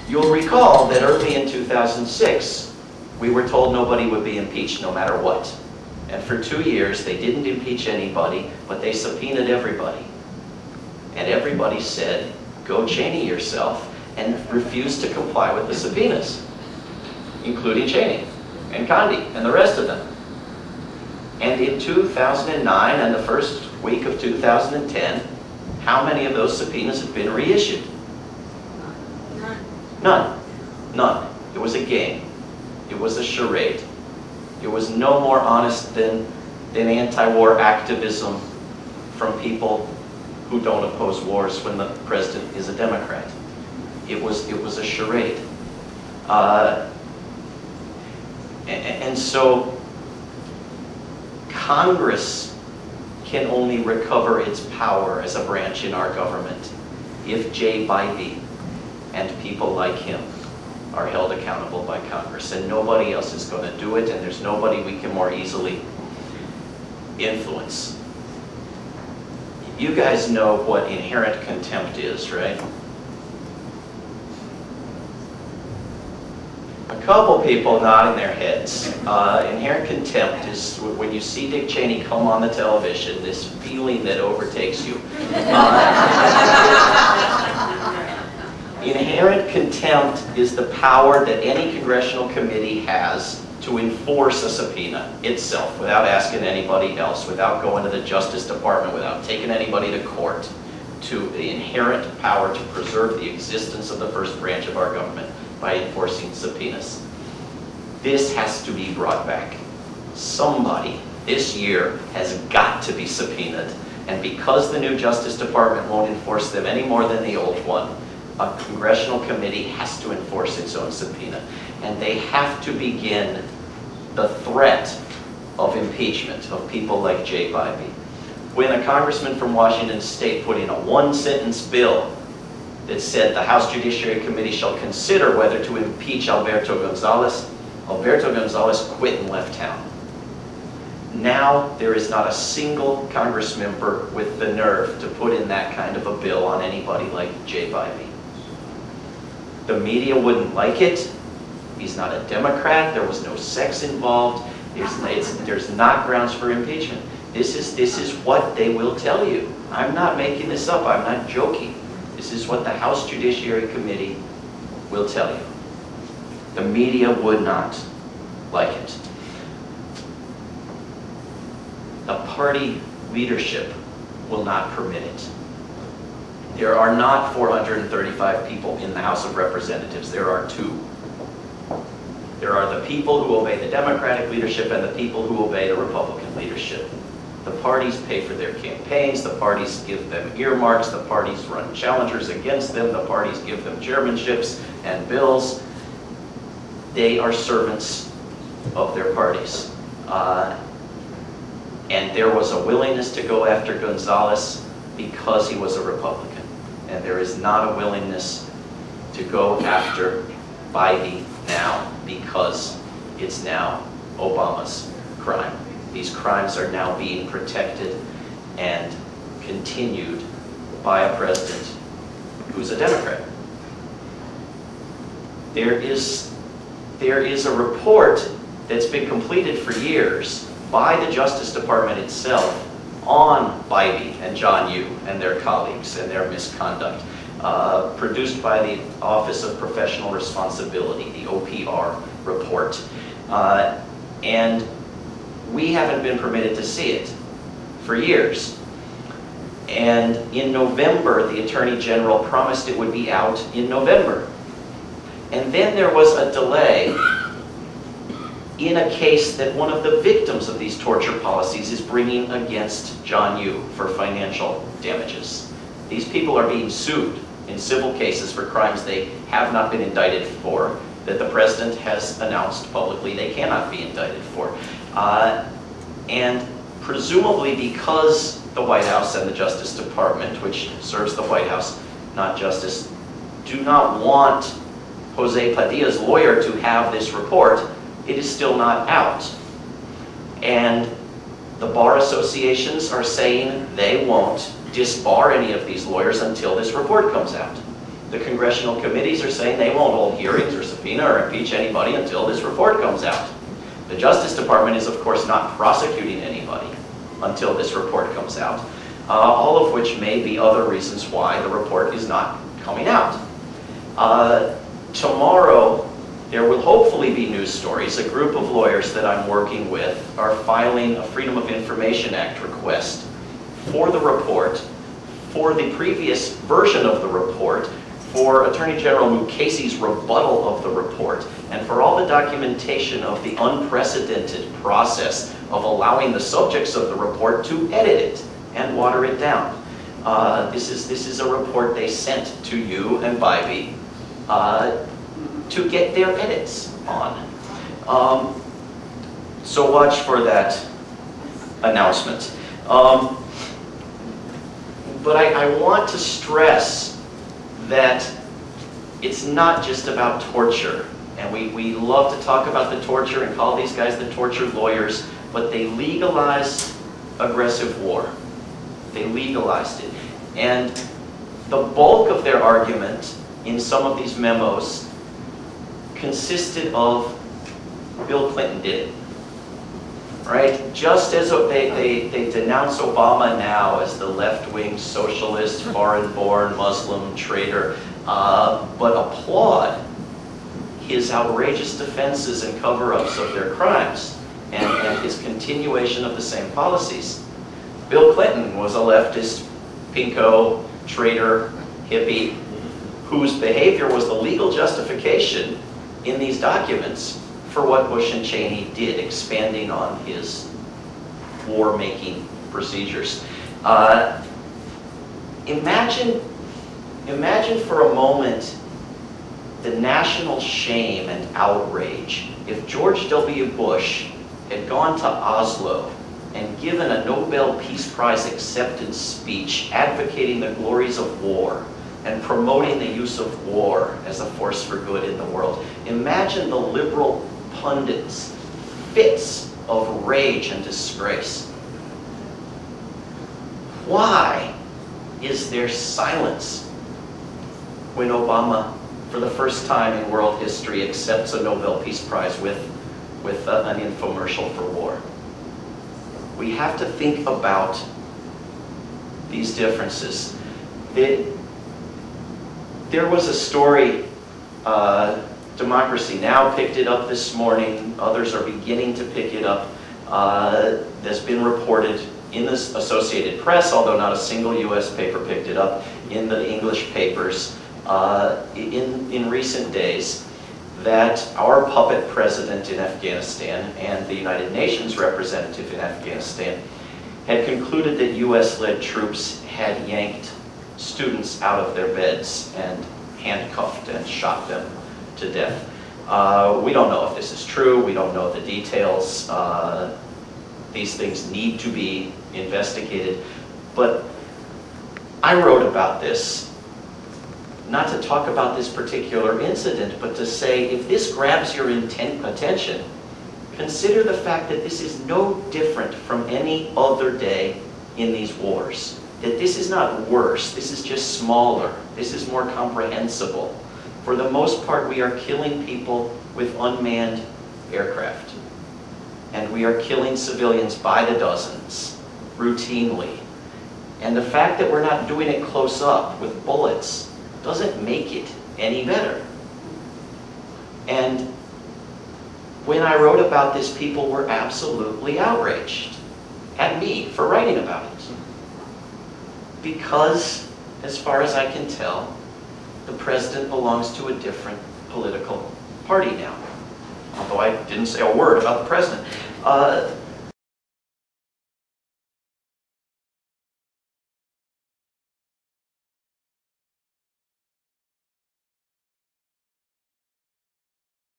You'll recall that early in 2006, we were told nobody would be impeached no matter what. And for 2 years, they didn't impeach anybody, but they subpoenaed everybody. And everybody said, go Cheney yourself, and refused to comply with the subpoenas, including Cheney and Condi and the rest of them. And in 2009 and the first week of 2010, how many of those subpoenas have been reissued? None. None. It was a game. It was a charade. It was no more honest than anti-war activism from people who don't oppose wars when the president is a Democrat. It was a charade. And so Congress can only recover its power as a branch in our government if Jay Bybee and people like him are held accountable by Congress. And nobody else is going to do it, and there's nobody we can more easily influence. You guys know what inherent contempt is, right? A couple people nodding their heads. Inherent contempt is when you see Dick Cheney come on the television, this feeling that overtakes you. Inherent contempt is the power that any congressional committee has to enforce a subpoena itself without asking anybody else, without going to the Justice Department, without taking anybody to court, to the inherent power to preserve the existence of the first branch of our government by enforcing subpoenas. This has to be brought back. Somebody this year has got to be subpoenaed, and because the new Justice Department won't enforce them any more than the old one, a congressional committee has to enforce its own subpoena. And they have to begin the threat of impeachment of people like Jay Bybee. When a congressman from Washington State put in a one-sentence bill that said the House Judiciary Committee shall consider whether to impeach Alberto Gonzales quit and left town. Now there is not a single congressmember with the nerve to put in that kind of a bill on anybody like Jay Bybee. The media wouldn't like it. He's not a Democrat. There was no sex involved. There's not grounds for impeachment. This is what they will tell you. I'm not making this up. I'm not joking. This is what the House Judiciary Committee will tell you. The media would not like it. The party leadership will not permit it. There are not 435 people in the House of Representatives. There are 2. There are the people who obey the Democratic leadership and the people who obey the Republican leadership. The parties pay for their campaigns, the parties give them earmarks, the parties run challengers against them, the parties give them chairmanships and bills. They are servants of their parties. And there was a willingness to go after Gonzales because he was a Republican. And there is not a willingness to go after Bybee now because it's now Obama's crime. These crimes are now being protected and continued by a president who's a Democrat. There is a report that's been completed for years by the Justice Department itself on Bybee and John Yoo and their colleagues and their misconduct, produced by the Office of Professional Responsibility, the OPR report. And we haven't been permitted to see it for years. And in November, the Attorney General promised it would be out in November. And then there was a delay in a case that one of the victims of these torture policies is bringing against John Yoo for financial damages. These people are being sued in civil cases for crimes they have not been indicted for, that the president has announced publicly they cannot be indicted for. And presumably because the White House and the Justice Department, which serves the White House, not justice, do not want Jose Padilla's lawyer to have this report, it is still not out. And the bar associations are saying they won't disbar any of these lawyers until this report comes out. The congressional committees are saying they won't hold hearings or subpoena or impeach anybody until this report comes out. The Justice Department is, of course, not prosecuting anybody until this report comes out, all of which may be other reasons why the report is not coming out. Tomorrow, there will hopefully be news stories. A group of lawyers that I'm working with are filing a Freedom of Information Act request for the report, for the previous version of the report, for Attorney General Mukasey's rebuttal of the report, and for all the documentation of the unprecedented process of allowing the subjects of the report to edit it and water it down. This is a report they sent to you and Bybee to get their edits on. So watch for that announcement. But I want to stress that it's not just about torture. And we love to talk about the torture and call these guys the torture lawyers, but they legalized aggressive war. They legalized it. And the bulk of their argument in some of these memos consisted of Bill Clinton did it. Right? Just as they denounce Obama now as the left-wing socialist, foreign-born Muslim traitor, but applaud his outrageous defenses and cover-ups of their crimes and his continuation of the same policies. Bill Clinton was a leftist, pinko, traitor, hippie, whose behavior was the legal justification in these documents for what Bush and Cheney did, expanding on his war-making procedures. Imagine for a moment the national shame and outrage if George W. Bush had gone to Oslo and given a Nobel Peace Prize acceptance speech advocating the glories of war and promoting the use of war as a force for good in the world. Imagine the liberal pundits' fits of rage and disgrace. Why is there silence when Obama, for the first time in world history, accepts a Nobel Peace Prize with an infomercial for war? We have to think about these differences. There was a story, Democracy Now! Picked it up this morning, others are beginning to pick it up, that's been reported in the Associated Press, although not a single US paper picked it up, in the English papers in recent days, that our puppet president in Afghanistan and the United Nations representative in Afghanistan had concluded that US-led troops had yanked students out of their beds and handcuffed and shot them to death. We don't know if this is true. We don't know the details. These things need to be investigated. But I wrote about this, not to talk about this particular incident, but to say, if this grabs your attention, consider the fact that this is no different from any other day in these wars. That this is not worse, this is just smaller, this is more comprehensible. For the most part, we are killing people with unmanned aircraft. And we are killing civilians by the dozens, routinely. And the fact that we're not doing it close up with bullets doesn't make it any better. And when I wrote about this, people were absolutely outraged at me for writing about it. Because, as far as I can tell, the president belongs to a different political party now. Although I didn't say a word about the president.